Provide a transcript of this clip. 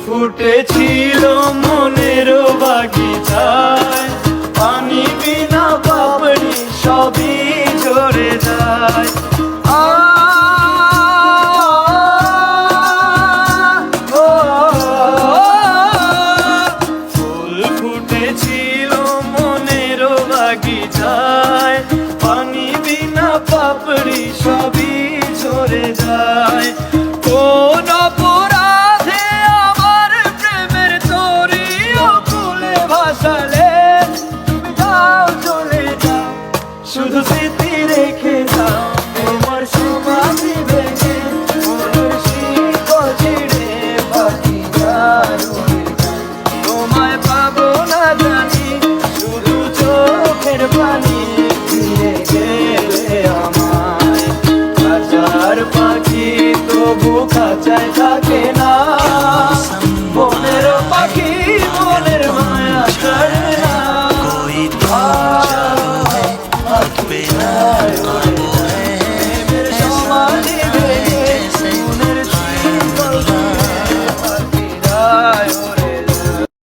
ফুটেছিল মনের বাগিচায়, পানি বিনা পাপড়ি সবই ঝরে যায়। ফুল ফুটেছিল মনের বাগিচায়, পানি বিনা পাপড়ি সবই ঝরে যায়। কোন অপরাধে আমার প্রেমের তরিও কুলে ভাসালে, তুমি যাও চলে যাও, শুধু স্মৃতি রেখে যাও। তোমার সমাধি ভেঙে মনের শিকড় ছিঁড়ে পাখি যায় উড়ে যায়। তোমায় পাবো না জানি, শুধু চোখের পানি ফিরে গেলে আমায়। হাজার পাখি তবু খাঁচায় থাকে না, মনের পাখি মনের মায়া ছাড়ে না।